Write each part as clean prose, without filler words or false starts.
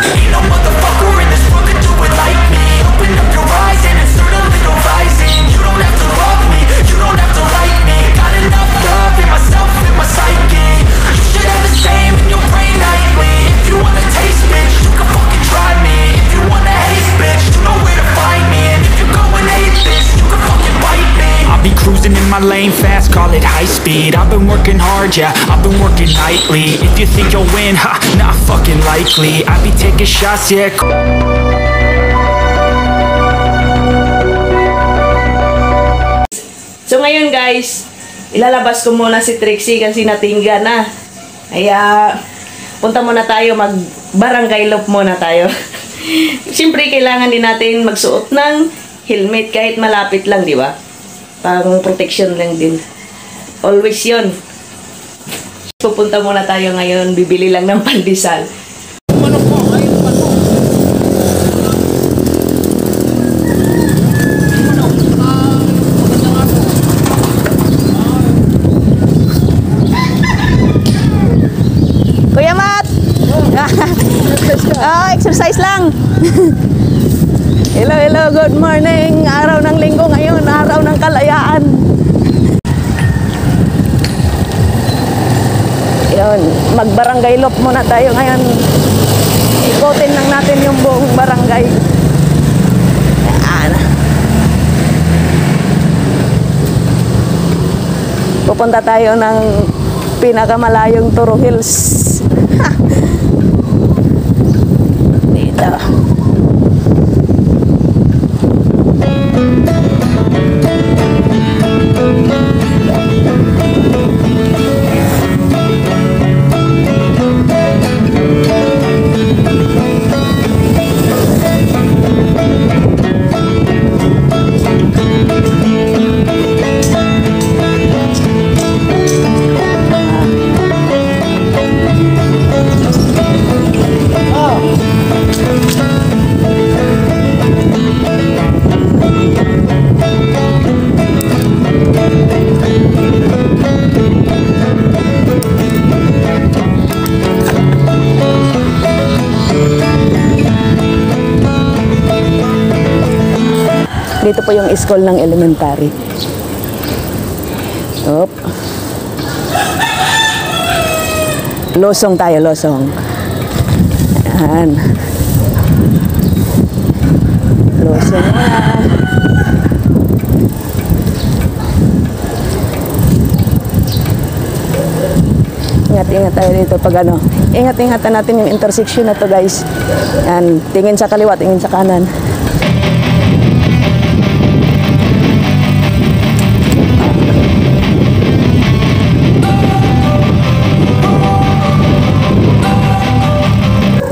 Ain't no motherfucker in this world could do it like me. Open up your eyes and insert a little rising. You don't have to love me, you don't have to like me. Got enough love in myself, in my psyche. You should have the same in your brain nightly. If you wanna taste, bitch, you can fucking try me. If you wanna hate, bitch, you know where to find me. And if you're going hate, bitch, you can fucking bite me. I'll be cruising in my lane fast, call it high speed. I've been working hard, yeah, I've been working nightly. If you think you'll win, ha, not fucking likely. I be taking shots, yeah. So ngayon guys, ilalabas ko muna si Trixie kasi natingga na. Kaya punta muna tayo, mag barangay loop muna tayo. Siyempre kailangan din natin magsuot ng helmet kahit malapit lang, di ba? Pang protection lang din. Always yon. Pupunta muna tayo ngayon, bibili lang ng pandesal. Kuya Mat! Exercise lang! Hello, hello, good morning! Araw ng linggo ngayon, araw ng kalayaan. Yun, mag-barangay loop muna tayo ngayon. Ikotin lang natin yung buong barangay. Yan. Pupunta tayo ng pinakamalayong Turo Hills. Dito. Dito po yung school ng elementary. Op. Losong tayo, losong. Yan. Losong na. Ingat-ingat tayo dito pag ano. Ingat-ingatan natin yung intersection na to, guys. Yan. Tingin sa kaliwa, tingin sa kanan.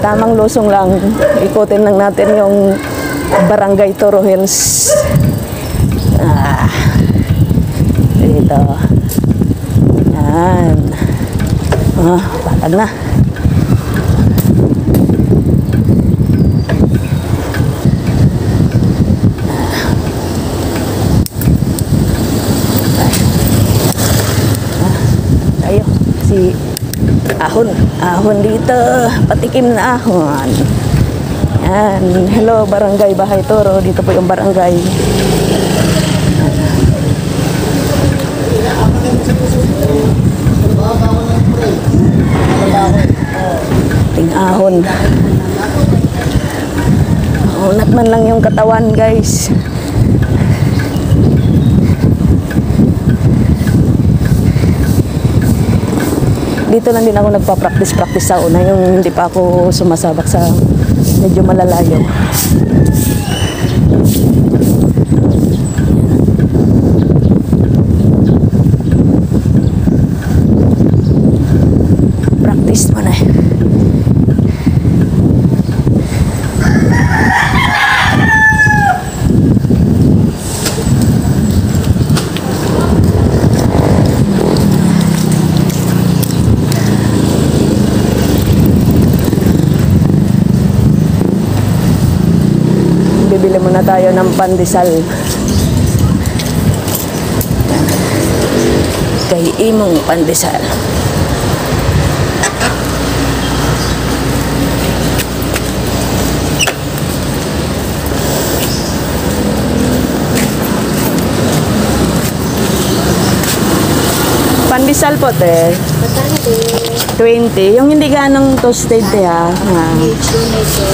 Tamang lusong lang, ikutin lang natin yung barangay Turo Hills. Dito. Yan. Patag na. Tayo. Si ahon dito, patikim na ahon. Yan, hello barangay Bahay Toro, dito po yung barangay. Ting ahon. Unat man lang yung katawan, guys. Dito lang din ako nagpa-practice sa una, yung hindi pa ako sumasabak sa medyo malalayo. Practice mo na eh. Bibili muna tayo ng pandesal. Kay imong pandesal. Pandesal po, te. Magkano din? 20. Yung hindi ganong toasted, te, ha? Ah. YouTube nito.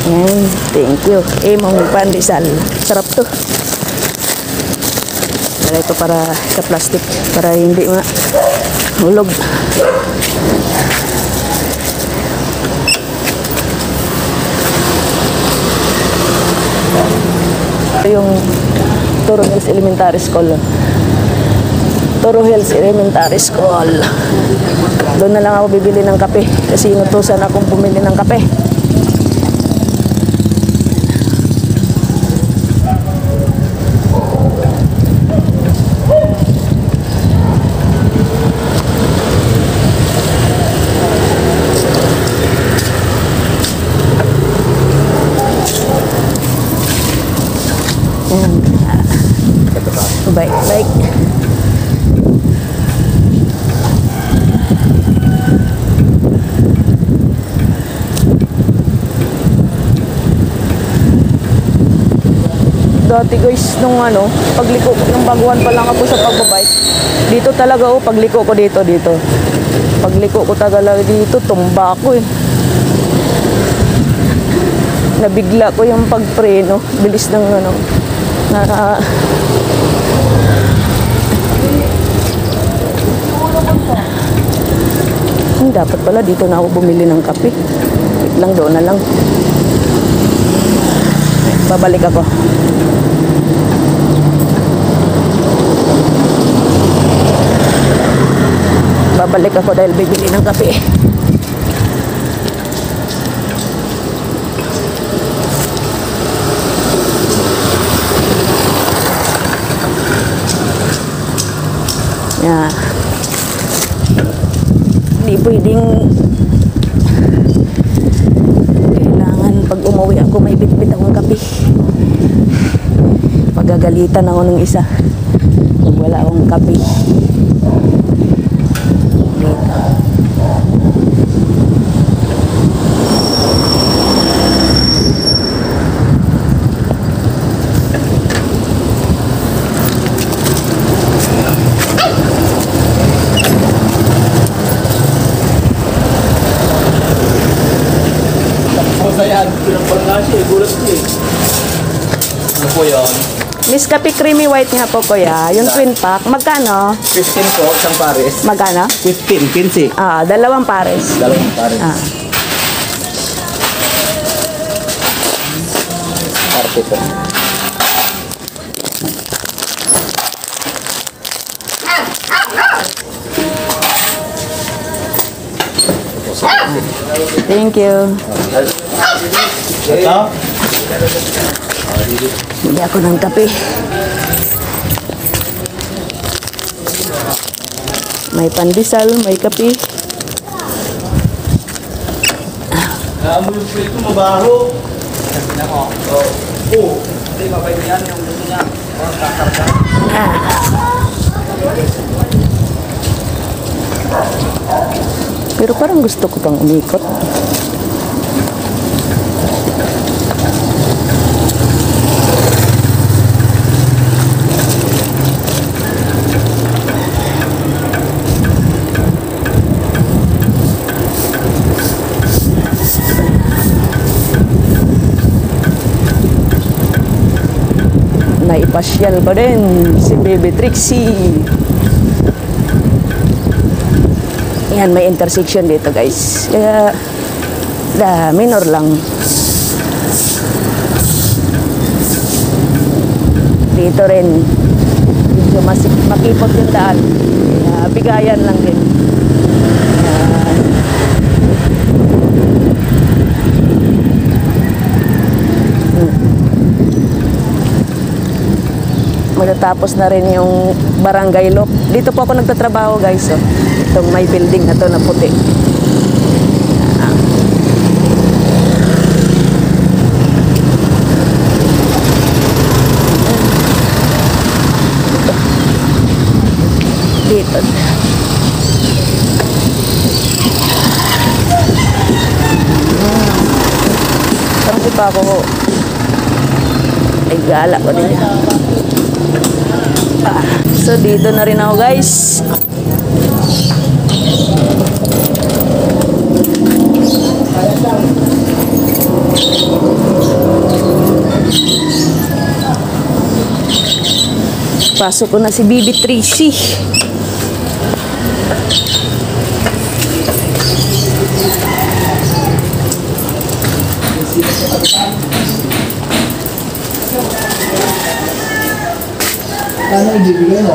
Yan, thank you. Mong pandesal. Sarap to. Para ito para sa plastic. Para hindi hulog. Ito yung Toro Hills Elementary School. Toro Hills Elementary School. Doon na lang ako bibili ng kape. Kasi inutusan akong bumili ng kape. Baik. Dati guys, nung pagliko, yung baguhan pa lang ako sa pagbabike. Dito talaga pagliko ko dito. Pagliko ko talaga dito, tumba ako eh. Nabigla ko yung pagpreno, bilis ng dapat pala dito na ako bumili ng kape. Wait lang, doon na lang. Babalik ako. Babalik ako dahil bibili ng kape. Yeah. Hindi pwedeng kailangan pag umuwi ako may bitbit akong kape. Pagagalitan ako ng isa pag wala akong kape. Dito. Ano po yun? Miss Kape Creamy White nga po, kuya. Yung twin pack, magkano? 15 po, isang pares. Magkano? 15, 15. Dalawang pares. Dalawang pares. Parte po. Thank you. Ito? Bili ako ng kape. May pandesal, may kape. Naamoy po ito, mabaho. Oo. Hindi, mabait yan yung gusto niya. Kakarga. Pero parang gusto ko pang umikot. Naipasyal pa din si Baby Trixie. Yan, may intersection dito guys. Kaya, minor lang. Dito rin. Medyo makipot yung daan. Kaya, bigayan lang din. Yan. Matatapos na rin yung barangay loop. Dito po ako nagtatrabaho guys. So, itong may building na to na puti. Sarap pa ako. Ay, gala ko din. So, dito na rin ako, guys. Pasok ko na si Bibi Tracy. Ano ibibigay mo?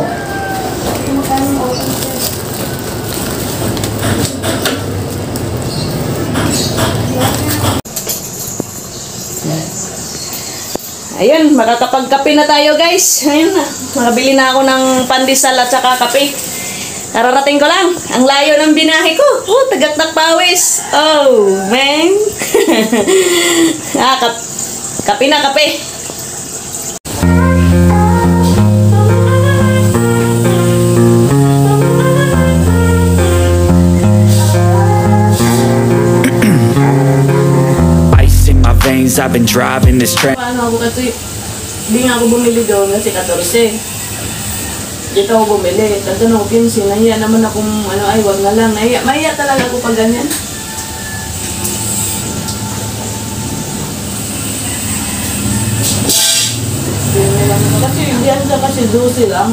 Ayun, makakapagkape na tayo, guys. Ayun na. Makabili na ako ng pandesal at saka kape. Kararating ko lang. Ang layo ng binahe ko. Oh, tagaktak pawis. Oh, man. Kape na, kape. I've been driving this train. Paano ako kasi, hindi nga ako bumili doon kasi 14. Dito ako bumili. Tanto 15. Nahiya naman akong, ay, wag na lang. Mahiya talaga ako pag ganyan. Kasi, diyan sa kasi 12 lang.